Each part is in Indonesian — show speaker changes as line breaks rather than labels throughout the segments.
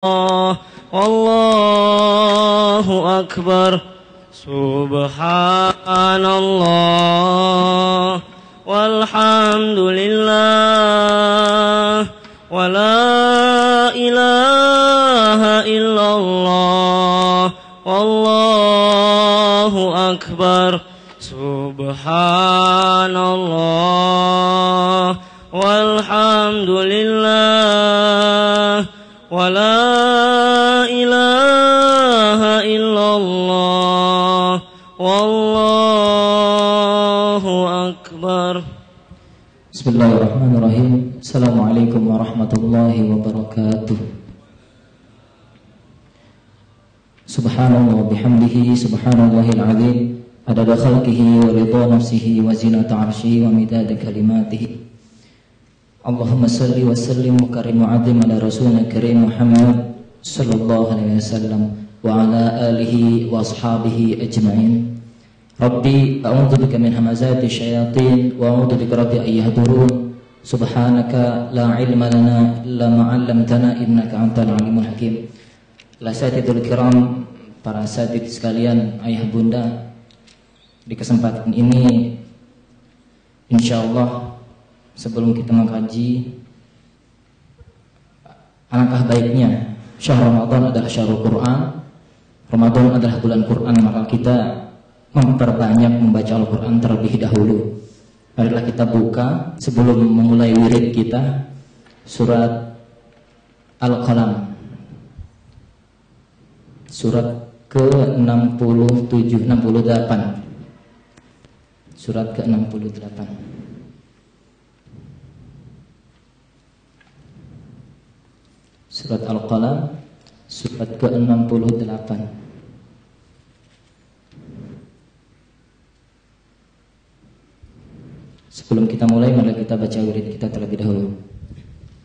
Allahu Akbar. Subhanallah walhamdulillah wa la ilaha illallah wallahu akbar. Subhanallah walhamdulillah wa la ilaha illallah wallahu akbar.
Bismillahirrahmanirrahim. Assalamualaikum warahmatullahi wabarakatuh. Subhanallah bihamdihi subhanallahil azim adada khalqihi wa ridha nafsihi wa zinata arsyihi wa midada kalimatihi. Allahumma salli wa sallim wa karim wa azim ala rasulina karim Muhammad sallallahu alaihi wasallam wa ala alihi wa ashabihi ajma'in. Rabbi a'udzu bika min hamazati syayatin wa a'udzu bika rabbi an yahdurun. Subhanaka la ilma lana illa ma 'allamtana innaka antal alimul hakim. Asatidul kiram, para asatid sekalian, ayah bunda, di kesempatan ini insyaallah sebelum kita mengkaji, alangkah baiknya syahr Ramadan adalah syahrul Quran. Ramadan adalah bulan Quran, maka kita memperbanyak membaca Al-Quran terlebih dahulu. Marilah kita buka sebelum memulai wirid kita surat Al-Qalam, surat ke-67, 68, surat ke-68. Surat Al-Qalam, surat ke-68. Sebelum kita mulai, mari kita baca wirid kita terlebih dahulu.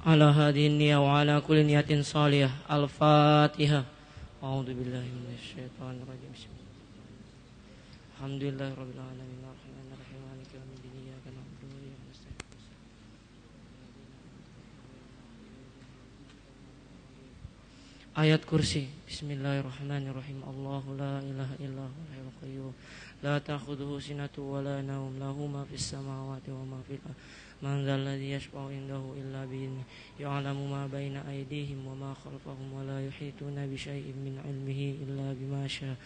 Ala hadhihi niyya wa ala kulli niyatin salihah. Al-Fatihah. A'udzu billahi minasyaitonir rajim. Alhamdulillahirabbil alamin arrahmanir rahim maliki yaumiddin iyyaka na'budu wa iyyaka nasta'in. Ayat kursi. Bismillahirrahmanirrahim. Allahu la ilaha illa huwal hayyul qayyum. La ta'khudhuhu sinatun wa la nawm, lahu ma fis samawati wa ma fil ardh. Man dzal ladzi yashfa'u indahu illa bi'idhnihi. Ya'lamu ma baina aydihim wa ma khalfahum wa la yuhituna bi syai'in min 'ilmihi illa bima syaa.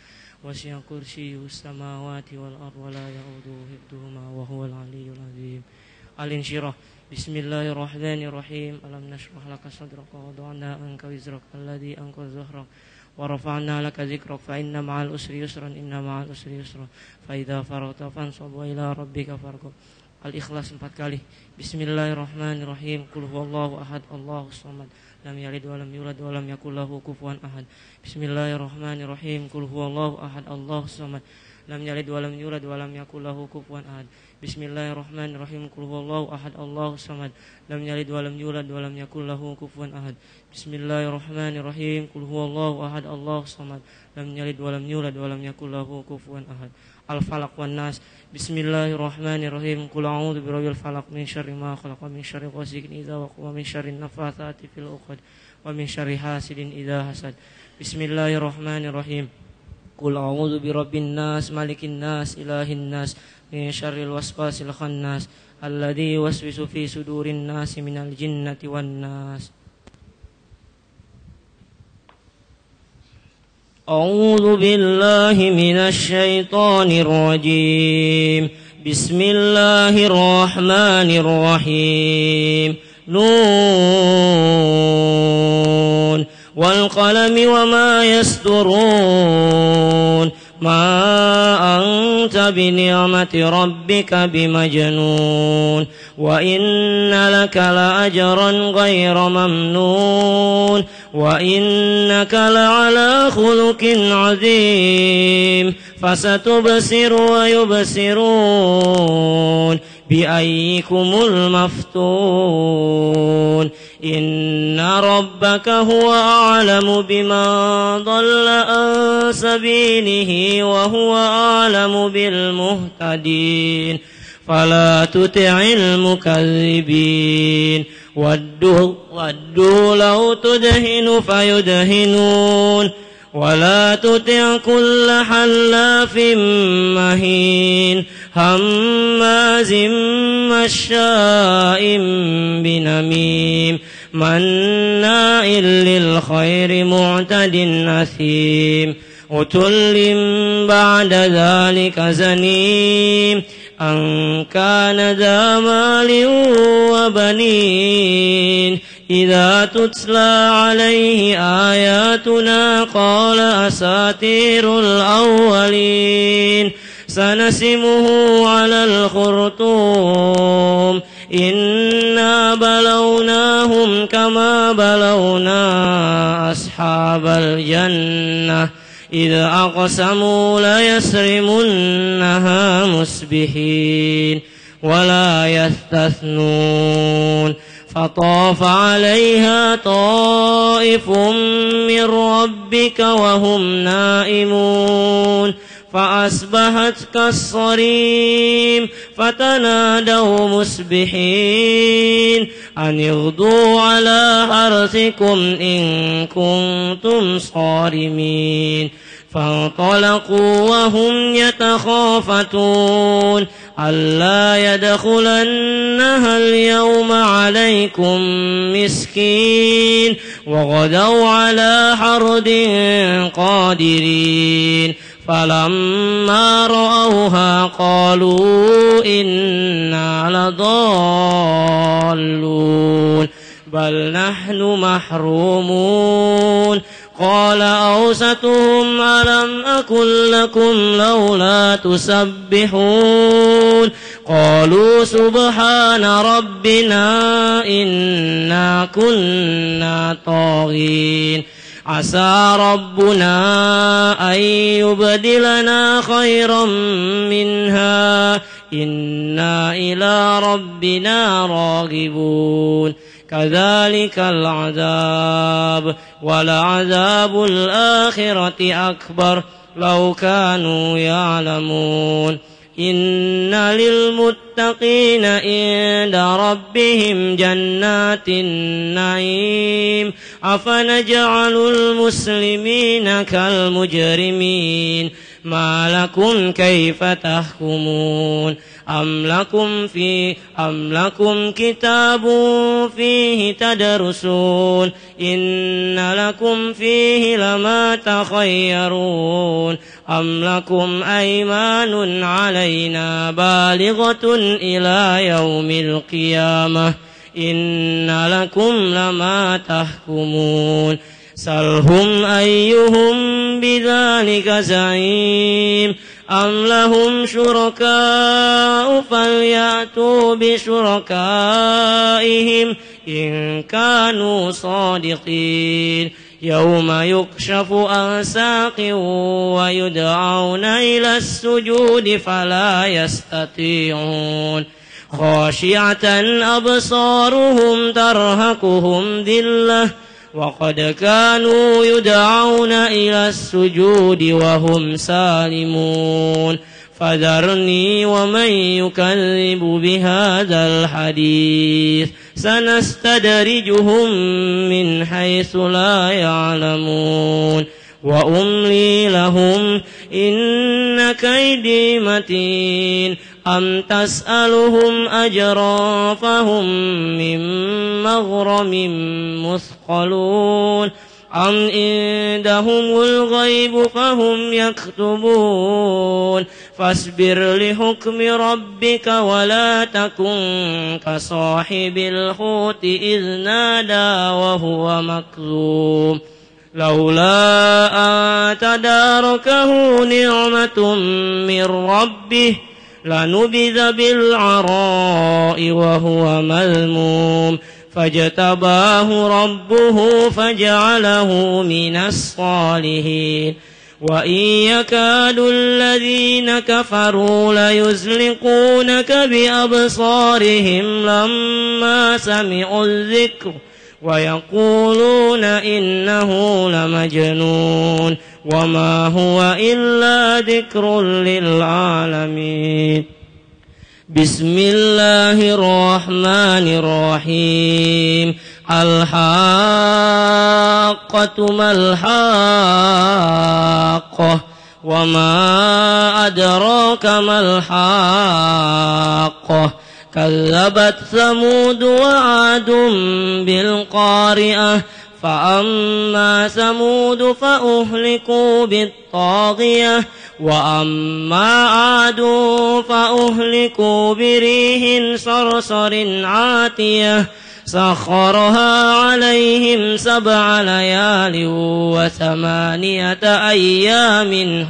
Wasi'a kursiyyuhus samawati wal ardh wa la ya'uduhu hifdhuhuma wa huwal 'aliyyul 'azim. Al-Insyirah. Bismillahirrahmanirrahim. Alam nashrah laka sadraka wa wada'na anka wizraka alladzi anqadha dhahrak wa rafa'na laka dzikrak fa inna ma'al usri yusran inna ma'al usri yusra fa idza faragta fansab wa ila rabbika farghab. Al-Ikhlas 4 kali. Bismillahirrahmanirrahim. Qul huwallahu ahad, Allahus samad, lam yalid wa lam yulad wa lam yakul lahu kufuwan ahad. Bismillahirrahmanirrahim. Qul huwallahu ahad, Allahus samad, lam yalid wa lam yulad wa lam yakul lahu kufuwan ahad. Bismillahirrahmanirrahim. Qul huwallahu ahad, Allahus samad, lam yalid wa lam yulad wa lam yakul lahu kufuwan ahad. Bismillahirrahmanirrahim. Qul huwallahu ahad, Allahus samad, lam yalid wa lam yulad wa lam yakul lahu kufuwan ahad. Al-Falaq wan Nas. Bismillahirrahmanirrahim. Qul a'udzu birabbil falaq min syarri ma khalaq wa min syarri ghasiqin idza waqab wa min syarri nafatsati fil 'uqad wa min syarri hasidin idza hasad. Bismillahirrahmanirrahim. Qul a'udzu birabbin nas, malikin nas, ilahin nas, min syarril waswasil khannas, alladzi yuwaswisu fi sudurin nasi minal jinnati wan nas. A'udzu billahi minasy syaithanir rajim. Bismillahirrahmanirrahim. Nun wal qalami wa ma yasturun. Ma anta bi ni'mati rabbika bimajnun wa inna laka la ajran ghayra mamnun wa innaka la ala khuluqin 'azim fasatubsiru wa yubsirun bi ayyikumul maftun. Inna rabbaka huwa a'lamu biman dhalla an sabilihi wa huwa a'lamu bil muhtadin. Fala tuti'il mukazzibin ودوا لو تدهن فيدهنون ولا تطع كل حلاف مهين هماز مشاء بنميم مناع للخير معتد أثيم عتل بعد ذلك زنيم أن كان ذا مال وبنين إذا تتلى عليه آياتنا قال أساطير الأولين سنسمه على الخرطوم إنا بلوناهم كما بلونا أصحاب الجنة إذ أقسموا ليسرمنها مسبحين ولا يستثنون فطاف عليها طائف من ربك وهم نائمون فأصبحت كالصريم فتنادوا مسبحين أن اغدوا على حرثكم إن كنتم صارمين فانطلقوا وهم يتخافتون ألا يدخلنها اليوم عليكم مسكين وغدوا على حرد قادرين فلما رأوها قالوا إنا لضالون بل نحن محرومون قال أوسطهم ألم أقل لكم لولا تسبحون قالوا سبحان ربنا إنا كنا طاغين عسى ربنا أن يبدلنا خيرا منها إنا إلى ربنا راغبون كذلك العذاب ولعذاب الآخرة أكبر لو كانوا يعلمون إن للمتقين عند ربهم جنات النعيم أفنجعل المسلمين كالمجرمين ما لكم كيف تحكمون أم لكم كتاب فيه تدرسون إن لكم فيه لما تخيرون أم لكم أيمان علينا بالغة إلى يوم القيامة إن لكم لما تحكمون سلهم أيهم بذلك زعيم أم لهم شركاء فليأتوا بشركائهم إن كانوا صادقين يوم يكشف عن ساق ويدعون إلى السجود فلا يستطيعون خاشعة أبصارهم ترهقهم ذلة وقد كانوا يدعون إلى السجود وهم سالمون فذرني ومن يكذب بهذا الحديث سنستدرجهم من حيث لا يعلمون وأملي لهم إن كيدي متين أم تسألهم أجرا فهم من مغرم مثقلون أم عندهم الغيب فهم يكتبون فاصبر لحكم ربك ولا تكن كصاحب الحوت إذ نادى وهو مكظوم لولا أن تداركه نعمة من ربه لنبذ بالعراء وهو مذموم فاجتباه ربه فجعله من الصالحين وإن يكاد الذين كفروا ليزلقونك بأبصارهم لما سمعوا الذكر ويقولون إنه لمجنون وما هو إلا ذكر للعالمين بسم الله الرحمن الرحيم الحاقة ما الحاقة وما أدراك ما الحاقة كذبت ثمود وعاد بالقارئة فأما ثمود فأهلكوا بالطاغية وأما عاد فأهلكوا بريح صرصر عاتية سخرها عليهم 7 ليال و8 أيام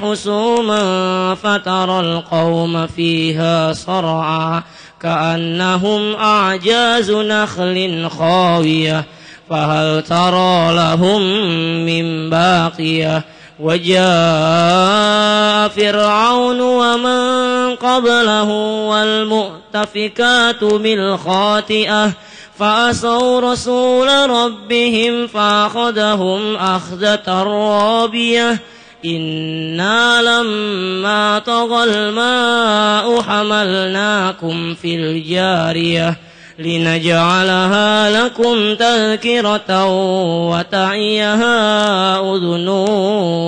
حسوما فترى القوم فيها صرعا كأنهم أعجاز نخل خاوية فهل ترى لهم من باقية وجاء فرعون ومن قبله والمؤتفكات بالخاطئة فعصوا رسول ربهم فأخذهم أخذة رابية إنا لما طغى الماء حملناكم في الجارية لنجعلها لكم تذكرة وتعيها أذن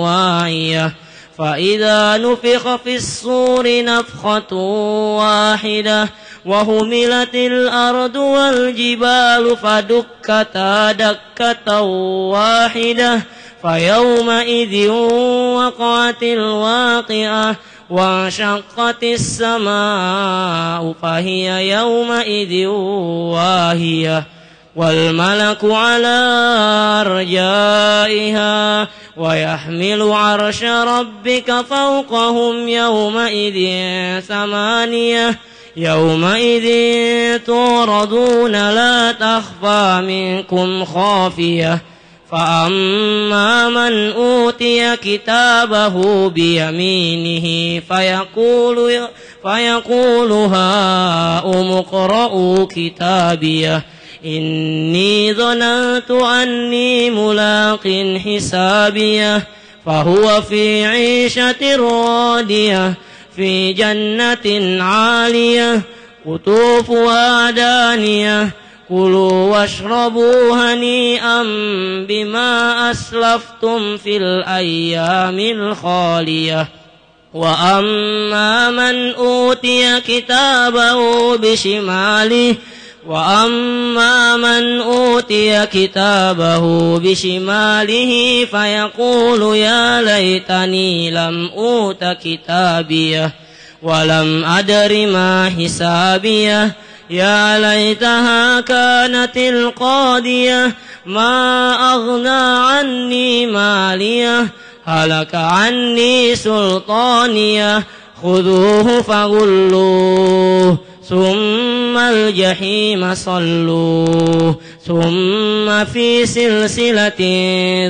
واعية فإذا نفخ في الصور نفخة واحدة وهملت الأرض والجبال فدكتا دكة واحدة فيومئذ وقعت الواقعة وانشقت السماء فهي يومئذ واهية والملك على أرجائها ويحمل عرش ربك فوقهم يومئذ 8 يومئذ تعرضون لا تخفى منكم خافية فأما من أوتي كتابه بيمينه فيقول هاؤم اقرءوا كتابيه إني ظننت أني ملاق حسابيه فهو في عيشة راضية في جنة عالية قطوفها دانية كلوا واشربوا هنيئا بما أسلفتم في الأيام الخالية وأما من أوتي كتابه بشماله فيقول يا ليتني لم أوت كتابيه ولم أدر ما حسابيه يا ليتها كانت القاضية ما أغنى عني ماليه هلك عني سلطانيه خذوه فغلوه ثم الجحيم صلوه ثم في سلسلة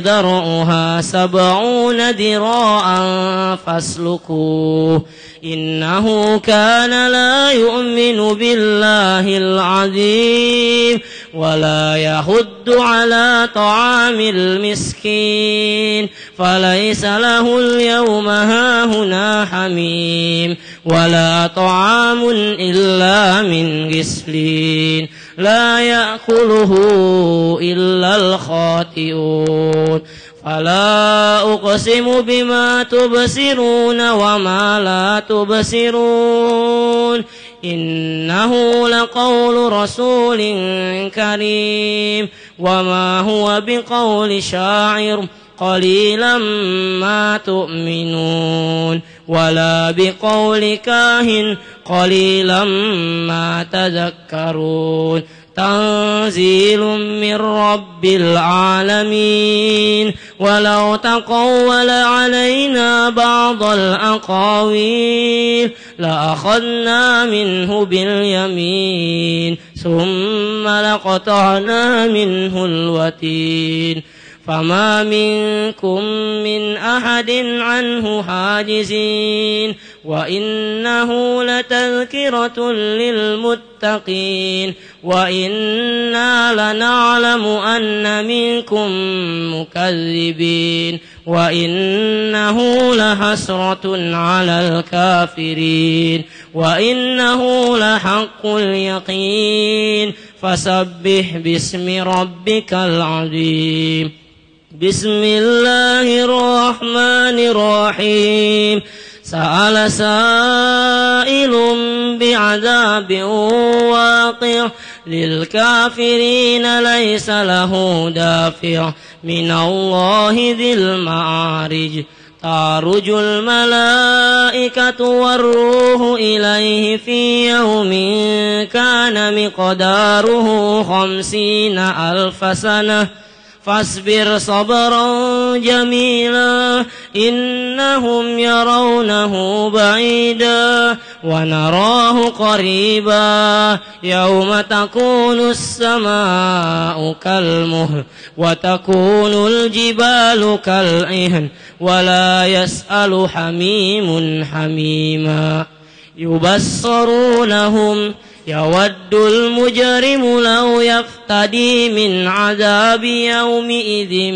ذرعها 70 ذراعا فاسلكوه إنه كان لا يؤمن بالله العظيم ولا يحض على طعام المسكين فليس له اليوم هاهنا حميم ولا طعام إلا من غسلين لا يأكله إلا الخاطئون فلا أقسم بما تبصرون وما لا تبصرون إنه لقول رسول كريم وما هو بقول شاعر قليلا ما تؤمنون ولا بقول كاهن قليلا ما تذكرون تنزيل من رب العالمين ولو تقول علينا بعض الأقاويل لأخذنا منه باليمين ثم لقطعنا منه الوتين فما منكم من أحد عنه حاجزين وإنه لتذكرة للمتقين وإنا لنعلم أن منكم مكذبين وإنه لحسرة على الكافرين وإنه لحق اليقين فسبح باسم ربك العظيم. بسم الله الرحمن الرحيم. سأل سائل بعذاب واقع للكافرين ليس له دافع من الله ذي المعارج تعرج الملائكة والروح إليه في يوم كان مقداره 50,000 سنة فاصبر صبرا جميلا إنهم يرونه بعيدا ونراه قريبا يوم تكون السماء كالمهل وتكون الجبال كالعهن ولا يسأل حميم حميما يبصرونهم يود المجرم لو يفتدي من عذاب يومئذ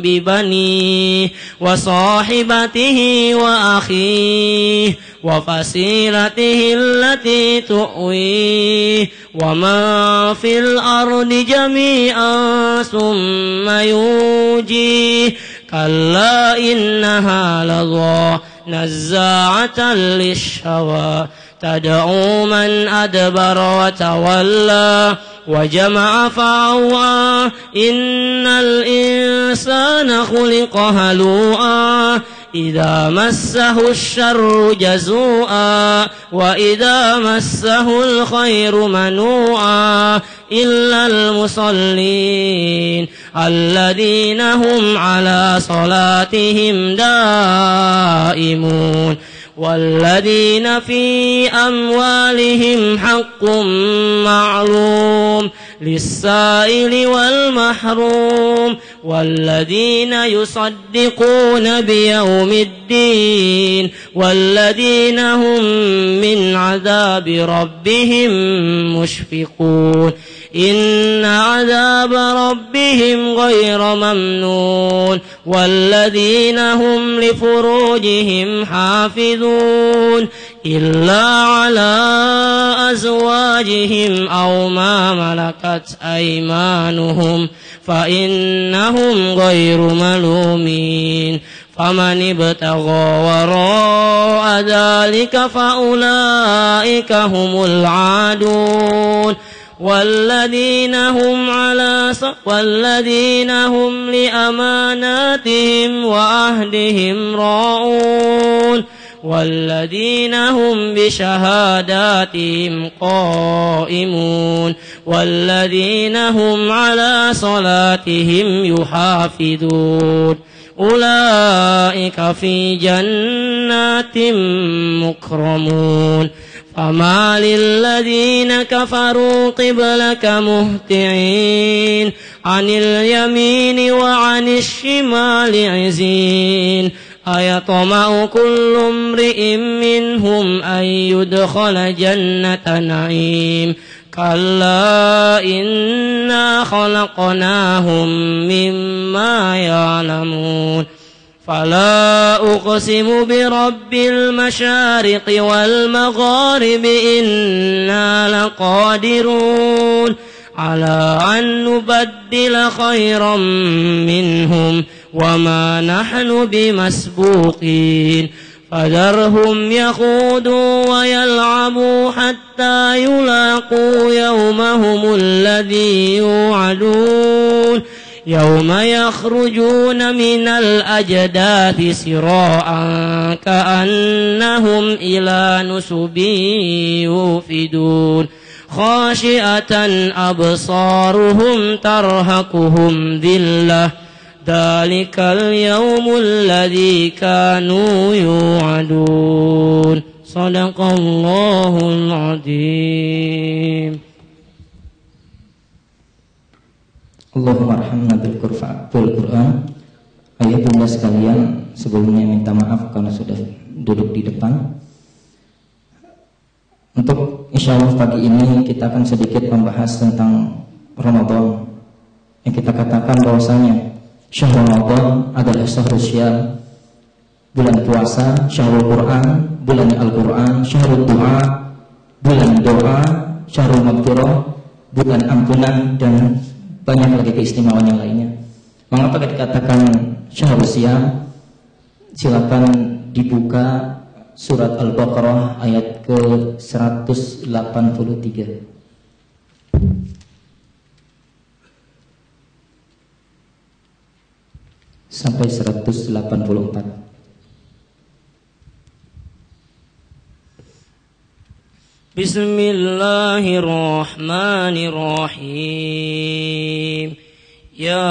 ببنيه وصاحبته وأخيه وفصيلته التي تؤويه ومن في الأرض جميعا ثم ينجيه كلا إنها لظى نزاعة للشوى تدعو من أدبر وتولى وجمع فأوعى إن الإنسان خلق هلوعا إذا مسه الشر جزوعا وإذا مسه الخير منوعا إلا المصلين الذين هم على صلاتهم دائمون والذين في أموالهم حق معلوم للسائل والمحروم والذين يصدقون بيوم الدين والذين هم من عذاب ربهم مشفقون إن عذاب ربهم غير ممنون والذين هم لفروجهم حافظون إلا على أزواجهم أو ما ملكت أيمانهم فإنهم غير ملومين فمن ابتغى وراء ذلك فأولئك هم العادون والذين هم لأماناتهم وعهدهم راعون والذين هم بشهاداتهم قائمون والذين هم على صلاتهم يحافظون أولئك في جنات مكرمون فما للذين كفروا قبلك مهطعين عن اليمين وعن الشمال عزين أيطمع كل امرئ منهم أن يدخل جنة نعيم كلا إنا خلقناهم مما يعلمون فلا أقسم برب المشارق والمغارب إنا لقادرون على أن نبدل خيرا منهم وما نحن بمسبوقين فذرهم يخوضوا ويلعبوا حتى يلاقوا يومهم الذي يوعدون يوم يخرجون من الأجداث سراعا كأنهم إلى نصب يوفدون خاشعة أبصارهم ترهقهم ذلة ذلك اليوم الذي كانوا يوعدون صدق الله العظيم.
Allahumma arhamna bil Qur'an. Ayah bunda sekalian, sebelumnya minta maaf karena sudah duduk di depan. Untuk insya Allah pagi ini kita akan sedikit membahas tentang Ramadan. Yang kita katakan bahwasanya syahrul Ramadan adalah syahrul syam, bulan puasa, syahrul Quran, bulan Al-Quran, syahrul doa, bulan doa, syahrul maghfirah, bulan ampunan, dan banyak lagi keistimewaan yang lainnya. Mengapa dikatakan syahrul syam? Silakan dibuka surat Al-Baqarah ayat ke-183 sampai 184.
Bismillahirrahmanirrahim. Ya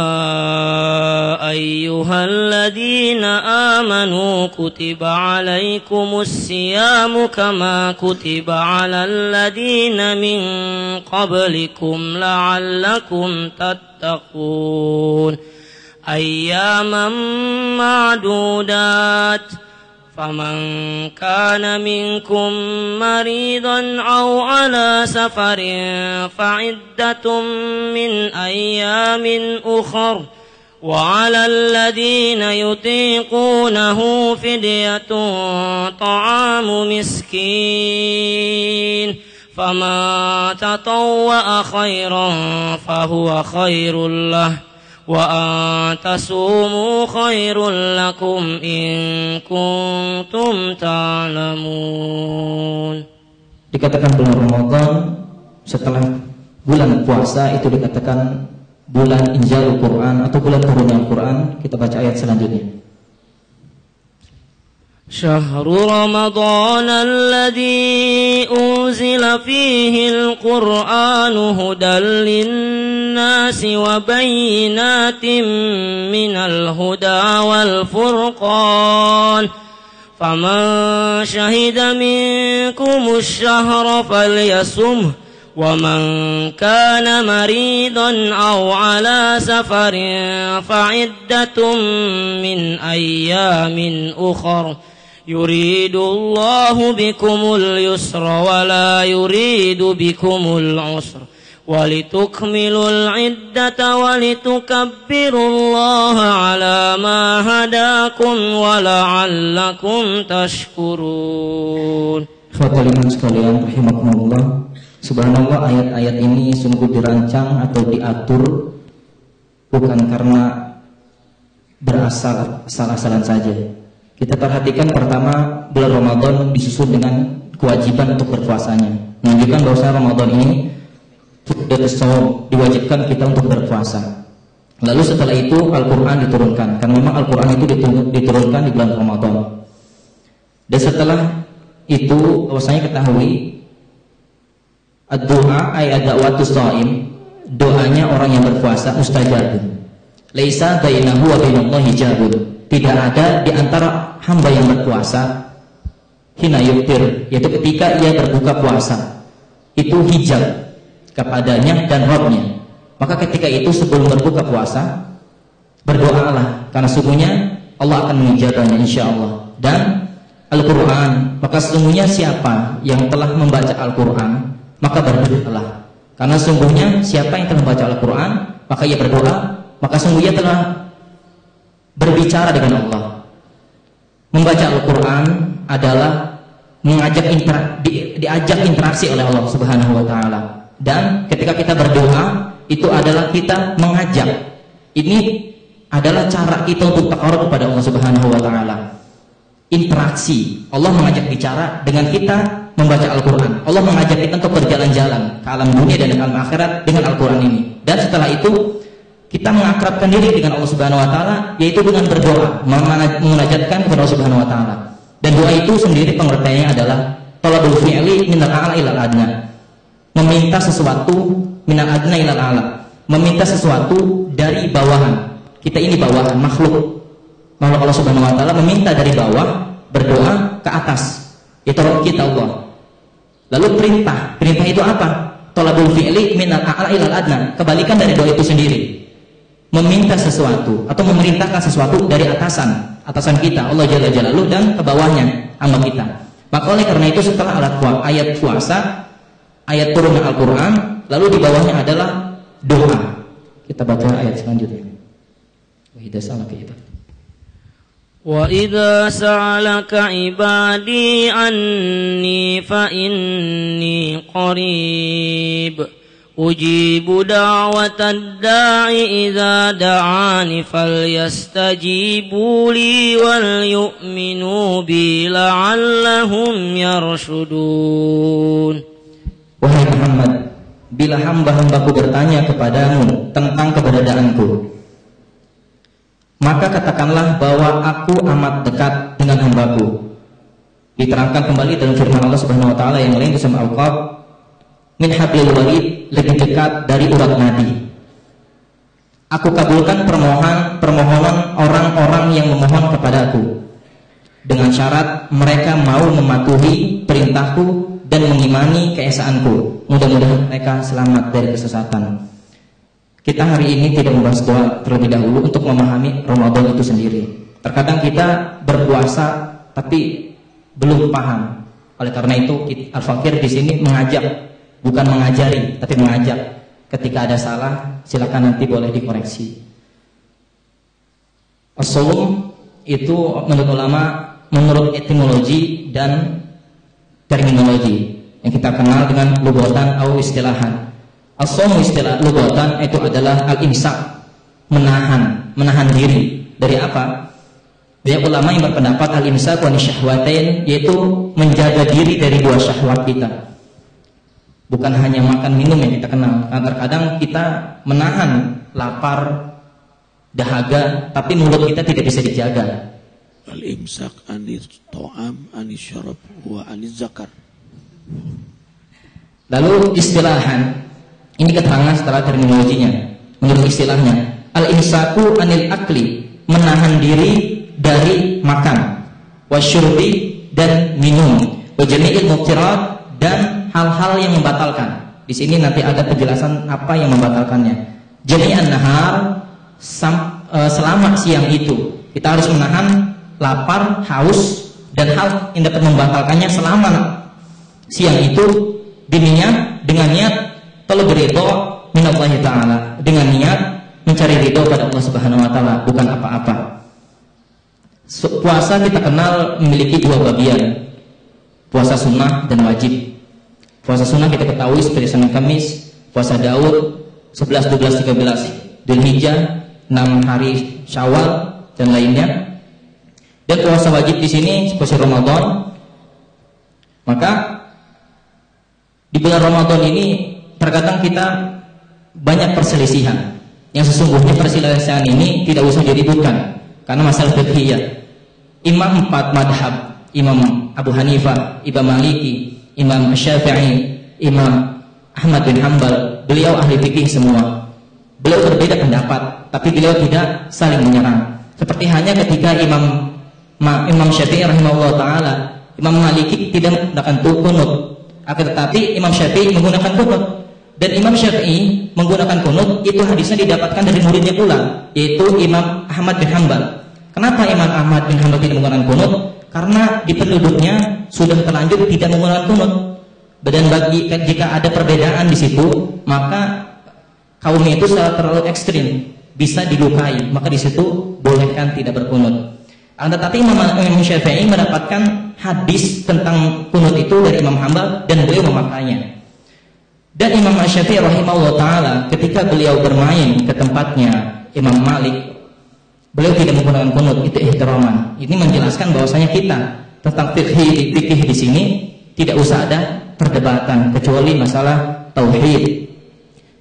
ayyuhalladzina amanu kutiba alaikumus siyamu kama kutiba alal ladzina min qablikum la'allakum tattaqun. Ayyaman ma'dudat. فمن كان منكم مريضا أو على سفر فعدة من أيام أخر وعلى الذين يطيقونه فدية طعام مسكين فمن تطوع خيرا فهو خير له wa antasumu khairul lakum in kuntum ta'lamun.
Dikatakan bulan Ramadan setelah bulan puasa itu dikatakan bulan Injalul Quran atau bulan turunnya Al-Quran. Kita baca ayat selanjutnya.
Syahrul Ramadan alladzi unzila fihi al-Qur'anu hudan lin-nasi wa bayyinatin minal huda wal furqan. Faman shahida minkumus-syahra falyasumhu wa man kana maridan aw ala safarin fa'iddatun min ayyamin ukhra. Yuridullahu bikumul yusra wa la yuridu bikumul usra walitukmilul iddata walitukabbirullaha ala ma hadakum wa la'allakum tashkurun.
Ikhwatiman sekalian rahimakumullah, subhanallah, ayat-ayat ini sungguh dirancang atau diatur bukan karena berasal-asalan saja. Kita perhatikan pertama, bulan Ramadan disusun dengan kewajiban untuk berpuasanya, menunjukkan bahwa Ramadan ini diwajibkan kita untuk berpuasa. Lalu setelah itu Al-Quran diturunkan, karena memang Al-Quran itu diturunkan di bulan Ramadan. Dan setelah itu bahwasanya ketahui ad-du'a ay ad-da'watus shaim, doanya orang yang berpuasa mustajab. Laisa bainahu wa bainallahi hijabun. Tidak ada di antara hamba yang berpuasa hina yuftir, yaitu ketika ia berbuka puasa, itu hijab kepadanya dan Rabbnya. Maka ketika itu sebelum berbuka puasa berdoalah, karena sesungguhnya Allah akan mengijabahnya insyaallah. Dan Al-Quran, maka sesungguhnya siapa yang telah membaca Al-Quran maka berdoalah, karena sesungguhnya siapa yang telah membaca Al-Quran maka ia berdoa, maka sesungguhnya telah berbicara dengan Allah. Membaca Al-Quran adalah diajak interaksi oleh Allah Subhanahu wa Ta'ala. Dan ketika kita berdoa, itu adalah kita mengajak. Ini adalah cara kita untuk taqarrub kepada Allah Subhanahu wa Ta'ala. Interaksi. Allah mengajak bicara dengan kita membaca Al-Quran. Allah mengajak kita untuk berjalan-jalan ke alam dunia dan alam akhirat dengan Al-Quran ini. Dan setelah itu kita mengakrabkan diri dengan Allah Subhanahu wa Ta'ala, yaitu dengan berdoa, memunajatkan kepada Allah Subhanahu wa Ta'ala. Dan doa itu sendiri pengertiannya adalah talabul fi'li minal a'la ilal adna. Meminta sesuatu minal adna ilal a'la. Meminta sesuatu dari bawahan. Kita ini bawahan, makhluk Allah Subhanahu wa Ta'ala, meminta dari bawah, berdoa ke atas. Itu Rabb kita Allah. Lalu perintah itu apa? Talabul fi'li minal a'la ilal adna. Kebalikan dari doa itu sendiri. Meminta sesuatu atau memerintahkan sesuatu dari atasan kita Allah Jalla Jalaluhu dan ke bawahnya hamba kita. Maka oleh karena itu setelah ayat puasa, ayat turun Al-Quran, lalu di bawahnya adalah doa. Kita baca ayat selanjutnya.
وَإِذَا سَأَلَكَ عِبَادِي عَنِّي فَإِنِّي قَرِيبٌ أُجِيبُ دَعْوَةَ الدَّاعِ إِذَا دَعَانِ فَلْيَسْتَجِيبُوا لِي وَلْيُؤْمِنُوا بِي لَعَلَّهُمْ يَرْشُدُونَ.
Wahai Muhammad, bila hamba-hambaku bertanya kepadamu tentang keberadaanku, maka katakanlah bahwa aku amat dekat dengan hambaku. Diterangkan kembali dalam firman Allah Subhanahu wa taala yang lain di surah Al-Qaf, min hablil warid, lebih dekat dari urat nadi. Aku kabulkan permohonan orang-orang yang memohon kepadaku dengan syarat mereka mau mematuhi perintahku dan mengimani keesaanku. Mudah-mudahan mereka selamat dari kesesatan. Kita hari ini tidak membahas doa terlebih dahulu untuk memahami Ramadan itu sendiri. Terkadang kita berpuasa tapi belum paham. Oleh karena itu Al-Fakir di sini mengajak, bukan mengajari, tapi mengajak. Ketika ada salah, silakan nanti boleh dikoreksi. As-Shaum itu menurut ulama, menurut etimologi dan terminologi yang kita kenal dengan lugatan atau istilahan. As-shaum istilah lugatan itu adalah al-imsak, menahan diri dari apa? Banyak ulama yang berpendapat al-imsak wa syahwatain, yaitu menjaga diri dari dua syahwat kita. Bukan hanya makan minum yang kita kenal. Karena terkadang kita menahan lapar, dahaga, tapi mulut kita tidak bisa dijaga.
Al-imsak anis ta'am anis syarab wa anis zakar.
Lalu istilahan, ini keterangan setelah terminologinya. Menurut istilahnya, al-imsaku anil akli, menahan diri dari makan, wasyurbi dan minum, wajami'il muftirat dan hal-hal yang membatalkan. Di sini nanti ada penjelasan apa yang membatalkannya. Jami'an nahar, selama siang itu kita harus menahan lapar, haus dan hal yang dapat membatalkannya selama siang itu dengan niat talab ridho minallahi ta'ala, dengan niat mencari ridho pada Allah Subhanahu wa taala, bukan apa-apa. Puasa kita kenal memiliki dua bagian, puasa sunnah dan wajib. Puasa sunnah kita ketahui seperti Senin Kamis, puasa Daud 11, 12, 13 Dzulhijjah, 6 hari Syawal dan lainnya. Dan puasa wajib di sini seperti Ramadan. Maka di bulan Ramadan ini terkadang kita banyak perselisihan. Yang sesungguhnya perselisihan ini tidak usah diributkan karena masalah fiqhiyah. Imam 4 madhab, Imam Abu Hanifah, Imam Maliki, Imam Syafi'i, Imam Ahmad bin Hanbal, beliau ahli fikih semua. Beliau berbeda pendapat, tapi beliau tidak saling menyerang. Seperti hanya ketika Imam Syafi'i rahimahullah ta'ala, Imam Maliki tidak menggunakan kunut, akan tetapi Imam Syafi'i menggunakan kunut. Dan Imam Syafi'i menggunakan kunut itu hadisnya didapatkan dari muridnya pula, yaitu Imam Ahmad bin Hanbal. Kenapa Imam Ahmad bin Hanbal tidak menggunakan kunut? Karena di penduduknya sudah terlanjur tidak menggunakan kunut. Dan jika ada perbedaan di situ, maka kaumnya itu terlalu ekstrim, bisa dilukai, maka di situ bolehkan tidak berkunut. Tetapi Imam Syafi'i mendapatkan hadis tentang kunut itu dari Imam Hanbal dan beliau memakainya. Dan Imam Syafi'i rahimahullah ta'ala ketika beliau bermain ke tempatnya Imam Malik, beliau tidak menggunakan kunut, itu ihtiraman. Ini menjelaskan bahwasanya kita tentang fikih di sini tidak usah ada perdebatan kecuali masalah tauhid.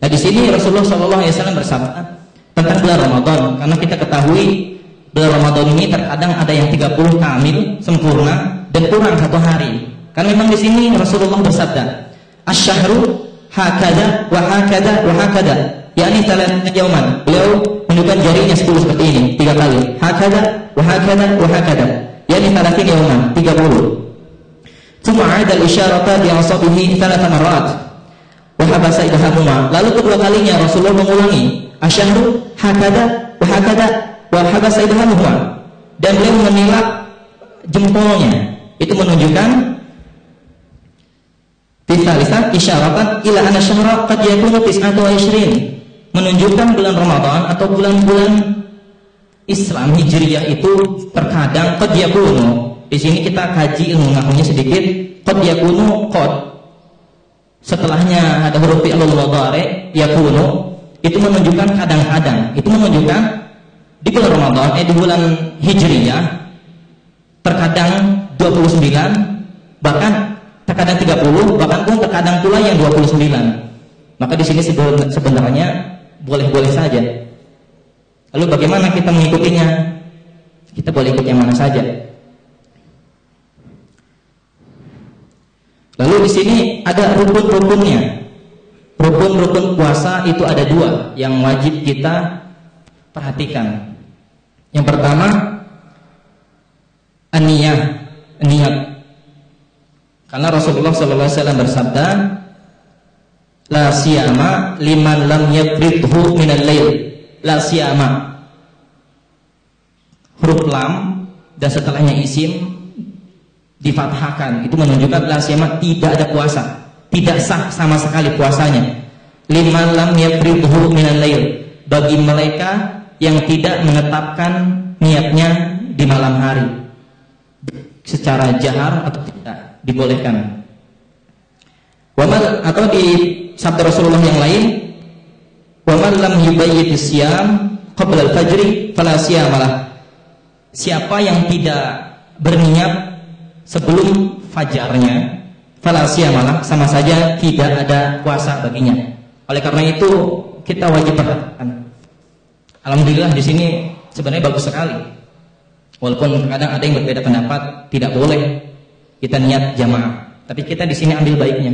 Nah di sini Rasulullah SAW bersabda tentang bulan Ramadan, karena kita ketahui bulan Ramadan ini terkadang ada yang 30 kamil sempurna dan kurang 1 hari. Karena memang di sini Rasulullah bersabda, "Asy-syahru hakada wa hakada wa hakada." yakni 3 yauman. Beliau menunjukkan jarinya 10 seperti ini 3 kali. Hakada wa hakada wa hakada. yakni 30 yauman, 30. Tsumma 'ada al-isyarata bi asabihi 3 marrat. Wa habasa idhamuma. Lalu kedua kalinya Rasulullah mengulangi, "Asyhadu hakada wa hakada wa habasa idhamuma." Dan beliau menilak jempolnya. Itu menunjukkan Tisalisah isyaratan ila anna syahra qad yakunu 29, menunjukkan bulan Ramadan atau bulan-bulan Islam Hijriyah itu terkadang qad yakunu. Di sini kita kaji ilmu nahwunya sedikit. Qad yakunu qad setelahnya ada huruf fi'il mudhari yakunu, itu menunjukkan kadang-kadang. Itu menunjukkan di bulan Ramadan di bulan Hijriyah terkadang 29, bahkan terkadang 30, bahkan pun terkadang pula yang 29. Maka di sini sebenarnya boleh-boleh saja. Lalu bagaimana kita mengikutinya? Kita boleh ikut yang mana saja. Lalu di sini ada rukun-rukunnya. Rukun-rukun puasa itu ada 2 yang wajib kita perhatikan. Yang pertama, niat. Karena Rasulullah SAW bersabda, la siyama liman lam yabridhu minal lail. La siyama, huruf lam dan setelahnya isim difathahkan, itu menunjukkan la siyama tidak ada puasa, tidak sah sama sekali puasanya. Liman lam yabridhu minal lail, bagi mereka yang tidak menetapkan niatnya di malam hari secara jahar atau tidak dibolehkan. Wamal, atau di sabda Rasulullah yang lain, waman lam yubayyit siyam qabla al-fajri fala siyamalah. Siapa yang tidak berniat sebelum fajarnya, fala siyamalah, sama saja tidak ada puasa baginya. Oleh karena itu kita wajib perhatikan. Alhamdulillah di sini sebenarnya bagus sekali. Walaupun kadang ada yang berbeda pendapat, tidak boleh kita niat jamaah. Tapi kita di sini ambil baiknya.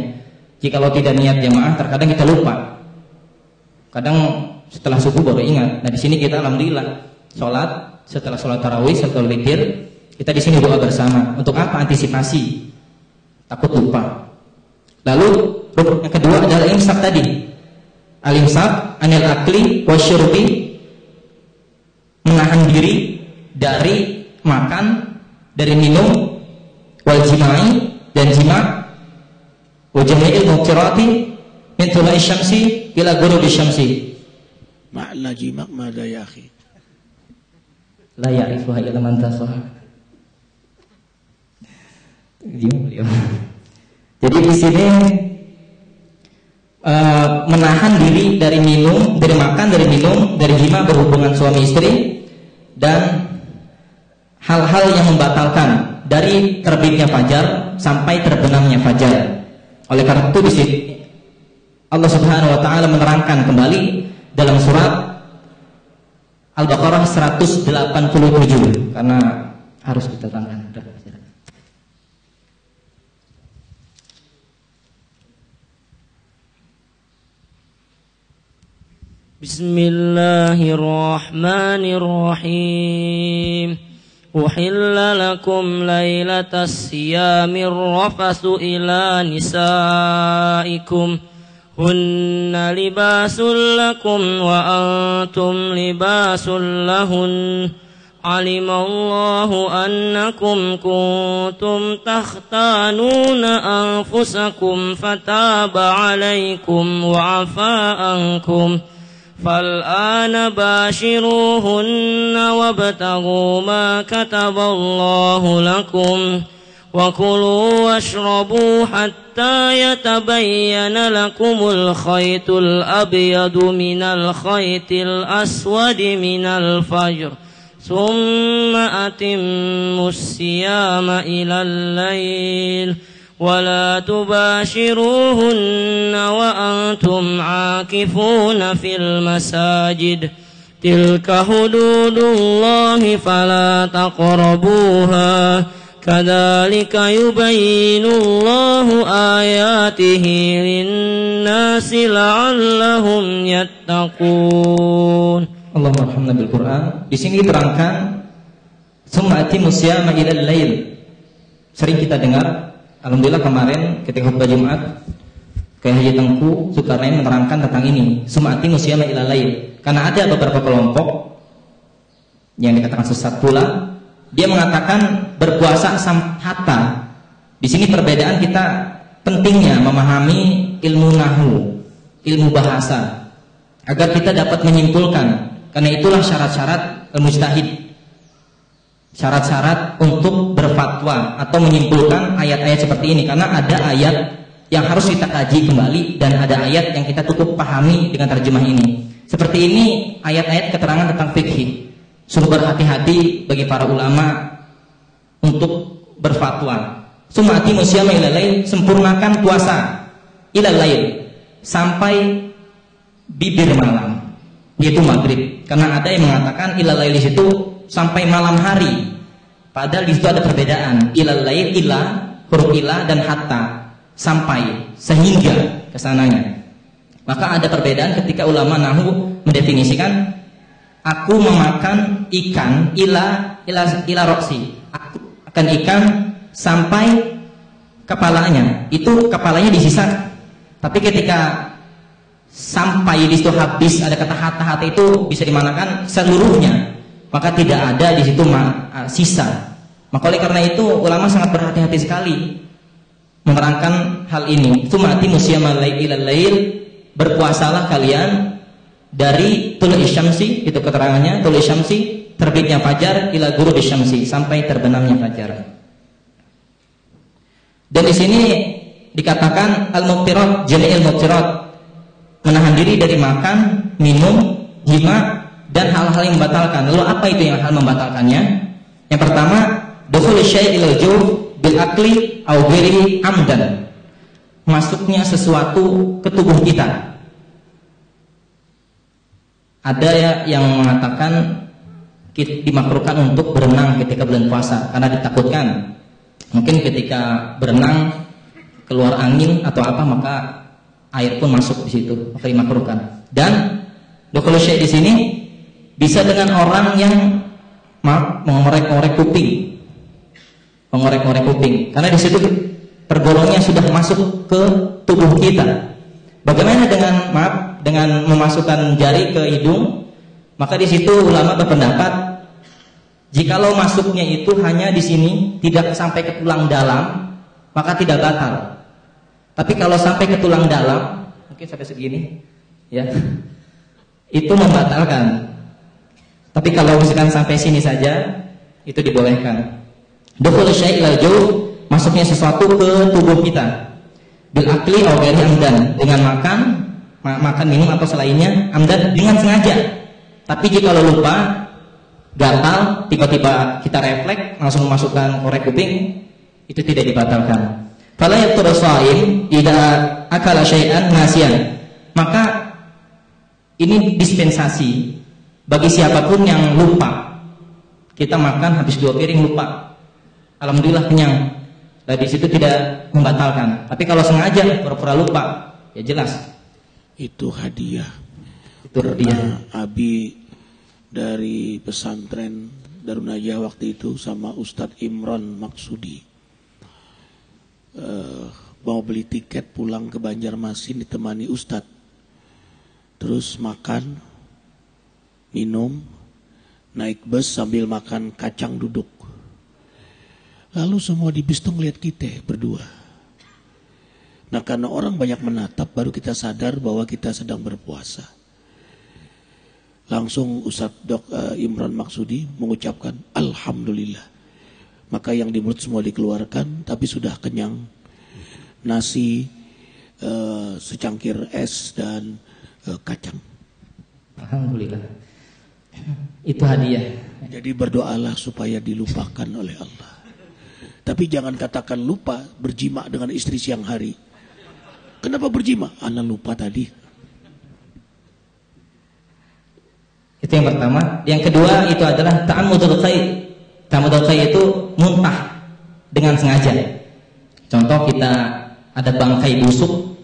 Jikalau tidak niat jamaah, terkadang kita lupa. Kadang setelah subuh baru ingat. Nah di sini kita alhamdulillah sholat, setelah sholat tarawih, setelah witir, kita di sini doa bersama. Untuk apa? Antisipasi, takut lupa. Lalu rukun yang kedua adalah imsak tadi. Al-imsak anil akli wasyurbi, menahan diri dari makan, dari minum, wal jimai, dan jima, wa jami'il muqtirati min tula'i syamsi ila ghurubi syamsi.
Ma'la jimak mada ya akhi?
La ya'rifuha illa man tasah. Jadi di sini menahan diri dari minum, dari makan, dari minum, dari jima, berhubungan suami istri, dan hal-hal yang membatalkan dari terbitnya fajar sampai terbenamnya fajar. Oleh karena itu di sini Allah Subhanahu wa taala menerangkan kembali dalam surat Al-Baqarah 187, karena harus kita terangkan.
Bismillahirrahmanirrahim. Uhilla lakum laylatas siyamir rafasu ila nisaikum hunna libasul lakum wa antum libasul lahun. Alimallahu annakum kuntum takhtanuna anfusakum fataba alaikum wa afa ankum. فالآن باشروهن وابتغوا ما كتب الله لكم وكلوا واشربوا حتى يتبين لكم الخيط الأبيض من الخيط الأسود من الفجر ثم أتموا الصيام إلى الليل ولا تباشروهن وأنتم عاكفون في المساجد تلك حدود الله فلا تقربوها كذلك يبين الله آياته للناس لعلهم يتقون.
Allahumma arhamna bil Quran. Di sini diterangkan summa atimus siyama ilal lail. Sering kita dengar, alhamdulillah kemarin ketika khutbah Jumat Kiai Haji Tengku Zulkarnain menerangkan tentang ini, sum'ati musyama ilal lail. Karena ada beberapa kelompok yang dikatakan sesat pula, dia mengatakan berpuasa hatta. Di sini perbedaan kita pentingnya memahami ilmu nahwu, ilmu bahasa, agar kita dapat menyimpulkan. Karena itulah syarat-syarat al-mujtahid, syarat-syarat untuk berfatwa atau menyimpulkan ayat-ayat seperti ini. Karena ada ayat yang harus kita kaji kembali dan ada ayat yang kita cukup pahami dengan terjemah ini. Seperti ini ayat-ayat keterangan tentang fikih. Sungguh berhati-hati bagi para ulama untuk berfatwa. Sumati musyama ilal lail, sempurnakan puasa ilal lail sampai bibir malam, yaitu maghrib. Karena ada yang mengatakan ilal lail di situ sampai malam hari. Padahal di situ ada perbedaan. Ilal lail, ila, huruf ila dan hatta, sampai, sehingga kesananya. Maka ada perbedaan ketika ulama nahwu mendefinisikan aku memakan ikan ila roksi. Aku akan ikan sampai kepalanya. Itu kepalanya disisa. Tapi ketika sampai di situ habis ada kata hatta itu bisa dimanakan seluruhnya. Maka tidak ada di situ sisa. Maka oleh karena itu ulama sangat berhati-hati sekali menerangkan hal ini. Tsumati musyamal ilal lail, berpuasalah kalian dari tulu'i syamsi, itu keterangannya, tulu'i syamsi, terbitnya fajar, ila ghurubi syamsi, sampai terbenamnya fajar. Dan di sini dikatakan al-muftirat, jami'il muftirat, menahan diri dari makan, minum, jima, dan hal-hal yang membatalkan. Lalu apa itu yang hal membatalkannya? Yang pertama, dukhul syai' ilal jawf bil akli au ghairihi amdan. Masuknya sesuatu ke tubuh kita. Ada yang mengatakan dimakruhkan untuk berenang ketika bulan puasa karena ditakutkan mungkin ketika berenang keluar angin atau apa maka air pun masuk di situ, maka dimakruhkan. Dan dukhul syai' di sini bisa dengan orang yang mengorek-orek kuping. Mengorek-orek kuping karena di situ tergolongnya sudah masuk ke tubuh kita. Bagaimana dengan memasukkan jari ke hidung? Maka di situ ulama berpendapat jikalau masuknya itu hanya di sini tidak sampai ke tulang dalam, maka tidak batal. Tapi kalau sampai ke tulang dalam, mungkin sampai segini, ya, itu membatalkan. Tapi kalau misalkan sampai sini saja, itu dibolehkan. Dukhul syai' ilal jawf, masuknya sesuatu ke tubuh kita. Bil akli au ghairi amdan, dengan makan minum atau selainnya, amdan dengan sengaja. Tapi jika lupa, gatal, tiba-tiba kita refleks langsung memasukkan korek kuping, itu tidak dibatalkan. Fala yaqturu shaim idza akala syai'an nasiyan. Maka ini dispensasi bagi siapapun yang lupa. Kita makan habis 2 piring lupa. Alhamdulillah kenyang. Nah, di situ tidak membatalkan. Tapi kalau sengaja pura-pura lupa, ya jelas
itu hadiah.
Itu hadiah.
Abi dari pesantren Darun Najah waktu itu sama Ustadz Imron Maksudi mau beli tiket pulang ke Banjarmasin ditemani Ustadz. Terus makan, minum, naik bus sambil makan kacang duduk. Lalu semua di bis tuh ngeliat kita berdua. Nah karena orang banyak menatap baru kita sadar bahwa kita sedang berpuasa. Langsung Ustadz Imran Maksudi mengucapkan Alhamdulillah. Maka yang di mulut semua dikeluarkan tapi sudah kenyang. Nasi, secangkir es dan kacang.
Alhamdulillah. Itu hadiah.
Jadi berdoalah supaya dilupakan oleh Allah. Tapi jangan katakan lupa berjima dengan istri siang hari. Kenapa berjima? Ana lupa tadi.
Itu yang pertama. Yang kedua itu adalah ta'ammudul qaid. Ta'ammudul qaid itu muntah dengan sengaja. Contoh kita ada bangkai busuk,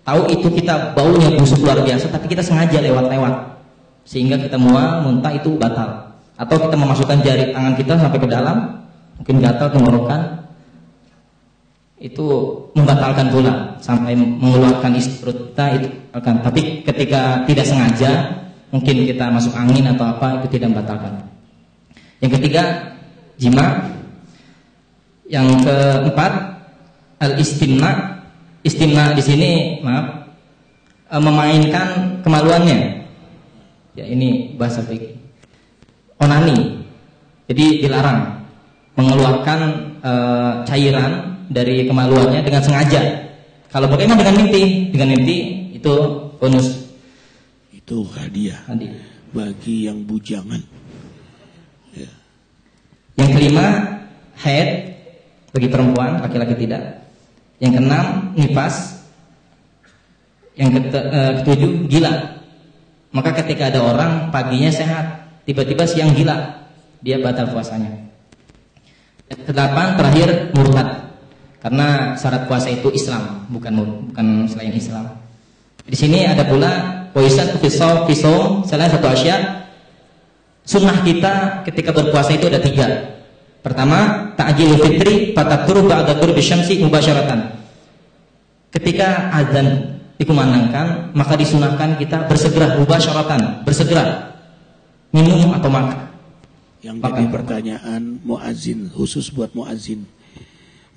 tahu itu kita baunya busuk luar biasa, tapi kita sengaja lewat-lewat sehingga kita muntah, itu batal. Atau kita memasukkan jari tangan kita sampai ke dalam, mungkin gatal tenggorokan, itu membatalkan pula sampai mengeluarkan isi perut kita, itu akan. Tapi ketika tidak sengaja, mungkin kita masuk angin atau apa, itu tidak membatalkan. Yang ketiga, jima. Yang keempat, al-istimna, istimna di sini, maaf, memainkan kemaluannya. Ya, ini bahasa fikih. Onani. Jadi dilarang mengeluarkan cairan dari kemaluannya dengan sengaja. Kalau bagaimana dengan mimpi? Dengan mimpi itu bonus.
Itu hadiah bagi yang bujangan. Ya.
Yang kelima, haid bagi perempuan, laki-laki tidak. Yang keenam, nifas. Yang ketujuh, gila. Maka ketika ada orang paginya sehat, tiba-tiba siang gila, dia batal puasanya. Yang kedelapan, terakhir, murtad. Karena syarat puasa itu Islam, bukan selain Islam. Di sini ada pula poisan pisau salah satu asya. Sunnah kita ketika berpuasa itu ada 3. Pertama, ta'jilul fitri fataturu ba'da ghurbi syamsi mubasyaratan. Ketika azan dikumandangkan, maka disunahkan kita bersegera mubasyaratan, bersegera minum atau makan.
Yang jadi pertanyaan muazin, khusus buat muazin.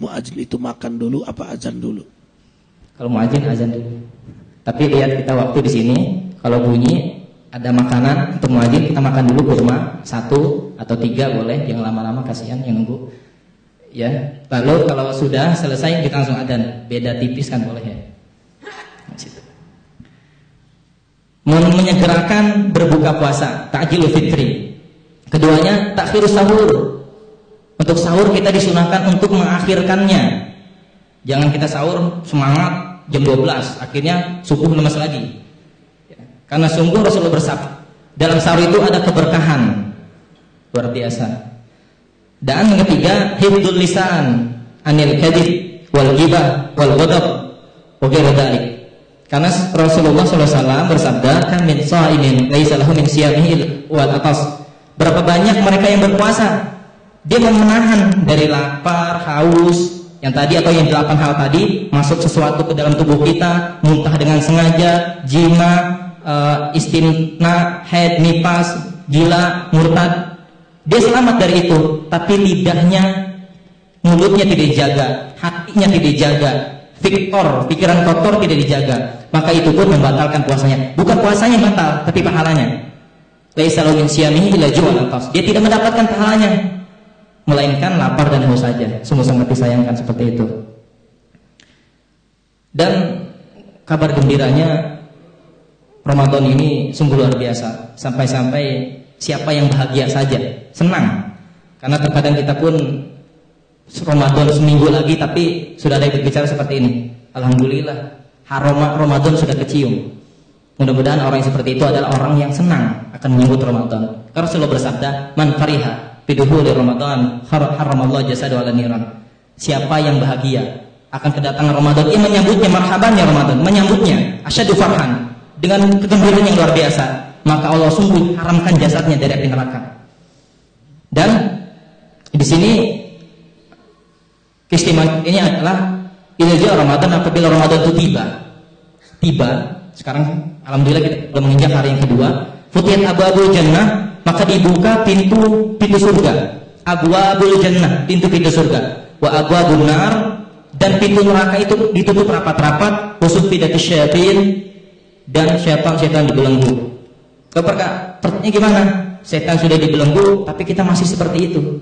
Muazin itu makan dulu apa azan dulu?
Kalau muazin azan dulu. Tapi lihat kita waktu di sini, kalau bunyi ada makanan untuk muazin, kita makan dulu kurma 1 atau 3 boleh, jangan lama-lama, kasihan yang nunggu. Ya, lalu kalau sudah selesai kita langsung adzan. Beda tipis kan boleh ya. Menyegerakan berbuka puasa, ta'jilul fitri. Keduanya takhirus sahur. Untuk sahur kita disunahkan untuk mengakhirkannya. Jangan kita sahur semangat jam 12, akhirnya subuh lemas lagi. Karena sungguh Rasulullah bersabda, dalam sahur itu ada keberkahan luar biasa. Dan yang ketiga, hifdzul lisan anil kadhib wal ghibah wal ghadab wa ghairu dzalik. Karena Rasulullah SAW bersabda, "Kam min sha'imin laisa lahu min siyamihi wal atas." Berapa banyak mereka yang berpuasa, dia menahan dari lapar, haus, yang tadi atau yang 8 hal tadi, masuk sesuatu ke dalam tubuh kita, muntah dengan sengaja, jima, istimna, haid, nifas, gila, murtad. Dia selamat dari itu, tapi lidahnya, mulutnya tidak dijaga, hatinya tidak dijaga, pikiran kotor tidak dijaga. Maka itu pun membatalkan puasanya. Bukan puasanya batal, tapi pahalanya. Laisa lahu min siyamihi illa ju'al atas. Dia tidak mendapatkan pahalanya, melainkan lapar dan haus saja. Sungguh sangat disayangkan seperti itu. Dan kabar gembiranya, Ramadan ini sungguh luar biasa. Sampai-sampai siapa yang bahagia saja senang. Karena terkadang kita pun Ramadan seminggu lagi tapi sudah ada yang berbicara seperti ini. Alhamdulillah, aroma Ramadan sudah kecium. Mudah-mudahan orang yang seperti itu adalah orang yang senang akan menyambut Ramadan. Karena Rasulullah bersabda, "Man fariha biduhuli Ramadan haramallahu jasadu ala niran." Siapa yang bahagia akan kedatangan Ramadan, ia menyambutnya, marhaban ya Ramadan, menyambutnya asyadu farhan, dengan kegembiraan yang luar biasa, maka Allah sungguh haramkan jasadnya dari api neraka. Dan di sini keistimewaan ini adalah ilmu Ramadan, apabila Ramadan itu tiba. Sekarang alhamdulillah kita sudah menginjak hari yang kedua. Futiyat abwabul jannah, maka dibuka pintu surga. Abwabul jannah, pintu surga. Wa abwabun nar, dan pintu neraka itu ditutup rapat-rapat. Wasufidati syayatin, dan syaitan dibelenggu. Pertanyaannya gimana? Setan sudah dibelenggu, tapi kita masih seperti itu.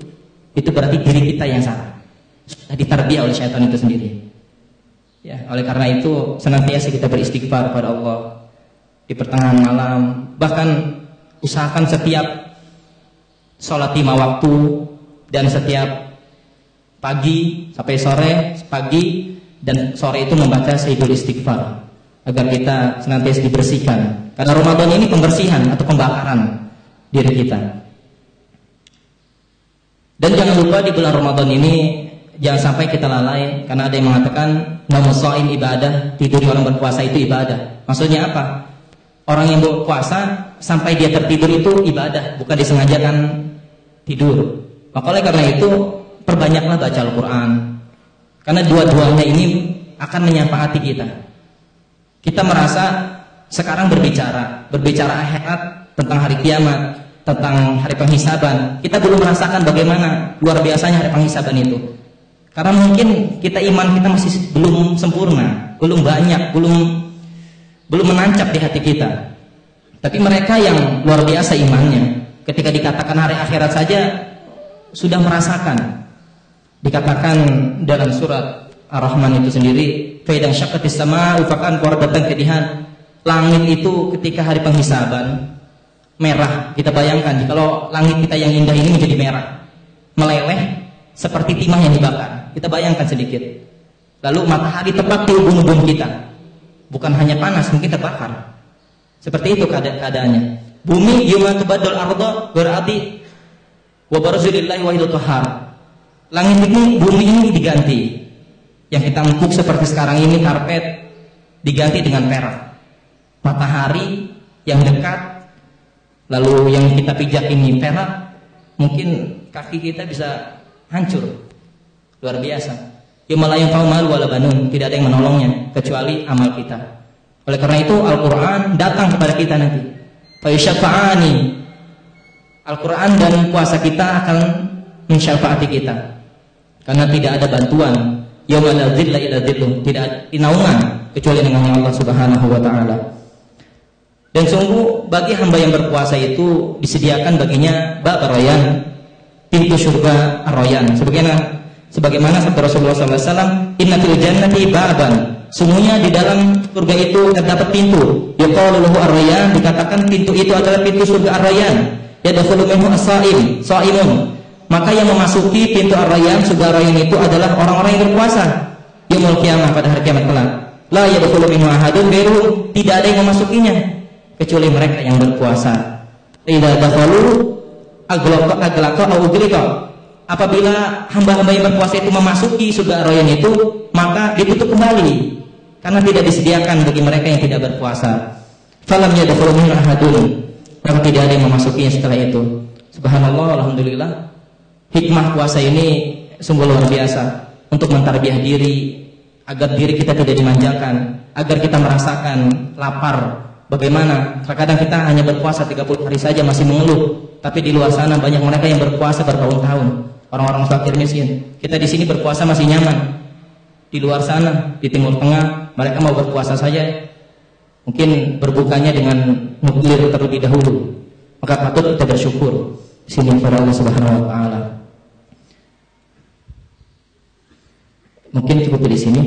Itu berarti diri kita yang salah. Sudah ditarbiyah oleh syaitan itu sendiri. Ya, oleh karena itu senantiasa kita beristighfar kepada Allah di pertengahan malam. Bahkan usahakan setiap sholat 5 waktu dan setiap pagi sampai sore, pagi dan sore itu membaca sayyidul istighfar, agar kita senantiasa dibersihkan. Karena Ramadan ini pembersihan atau pembakaran diri kita. Dan jangan lupa di bulan Ramadan ini jangan sampai kita lalai, karena ada yang mengatakan naumus shaim ibadah, tidur orang berpuasa itu ibadah. Maksudnya apa? Orang yang berpuasa sampai dia tertidur itu ibadah, bukan disengajakan tidur. Maka oleh karena itu perbanyaklah baca Al-Quran, karena dua-duanya ini akan menyafaati kita. Kita merasa sekarang berbicara akhirat, tentang hari kiamat, tentang hari penghisaban. Kita belum merasakan bagaimana luar biasanya hari penghisaban itu. Karena mungkin iman kita masih belum sempurna. belum banyak, belum menancap di hati kita. Tapi mereka yang luar biasa imannya, ketika dikatakan hari akhirat saja sudah merasakan. Dikatakan dalam surat Ar-Rahman itu sendiri, fa idza syaqqatis samaa'u faqan datang kedihan. Langit itu ketika hari penghisaban merah. Kita bayangkan kalau langit kita yang indah ini menjadi merah, meleleh seperti timah yang dibakar. Kita bayangkan sedikit. Lalu matahari tepat di ubun-ubun kita, bukan hanya panas, mungkin terbakar. Seperti itu keadaannya. Bumi yawma tubaddal arda berarti wa barzilillahi wahidul qahhar. Langit ini, bumi ini diganti. Yang kita empuk seperti sekarang ini karpet diganti dengan perak. Matahari yang dekat, lalu yang kita pijak ini perak, mungkin kaki kita bisa hancur. Luar biasa. Yauma la yanfa'u malun wala banun, tidak ada yang menolongnya kecuali amal kita. Oleh karena itu Al-Qur'an datang kepada kita nanti. Fa yasyafa'ani. Al-Qur'an dan puasa kita akan mensyafaati kita. Karena tidak ada bantuan. Yauma la dzilla illa dzilluh, tidak ada naungan kecuali dengan Allah Subhanahu wa taala. Dan sungguh bagi hamba yang berpuasa itu disediakan baginya bab Ar-Rayyan, pintu surga Ar-Rayyan. Sebagaimana sabda Rasulullah SAW, Inna fil jannati baban. Sungguhnya di dalam surga itu terdapat pintu. Yuqalu lahu Ar-Rayyan, dikatakan pintu itu adalah pintu surga Ar-Rayyan. Yadkhulu minhu as-sha'im, sha'imun. Maka yang memasuki pintu Ar-Rayyan, surga Ar-Rayyan itu adalah orang-orang yang berpuasa. Yaumul qiyamah, pada hari kiamat kelak. La yadkhulu minhu ahadun ghairuhu, tidak ada yang memasukinya kecuali mereka yang berpuasa. Idza dakhalu aglaqa au ughliqa. Apabila hamba-hamba yang berpuasa itu memasuki surga Ar-Rayyan itu, maka ditutup kembali karena tidak disediakan bagi mereka yang tidak berpuasa. Falam yadkhulu minhu ahadun, maka tidak ada yang memasukinya setelah itu. Subhanallah, alhamdulillah. Hikmah puasa ini sungguh luar biasa untuk mentarbiyah diri agar diri kita tidak dimanjakan, agar kita merasakan lapar. Bagaimana? Terkadang kita hanya berpuasa 30 hari saja masih mengeluh, tapi di luar sana banyak mereka yang berpuasa bertahun-tahun. Orang-orang fakir miskin. Kita di sini berpuasa masih nyaman. Di luar sana, di Timur Tengah, mereka mau berpuasa saja, mungkin berbukanya dengan nuklir terlebih dahulu. Maka patut kita bersyukur di sini kepada Allah Subhanahu wa taala. Mungkin cukup di sini.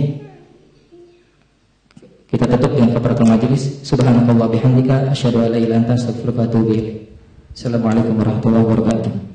Kita tutup dengan kafaratul majelis. Subhanakallah bihamdika asyhadu an la ilaha illa anta astaghfiruka wa atubu ilaik. Assalamualaikum warahmatullahi wabarakatuh.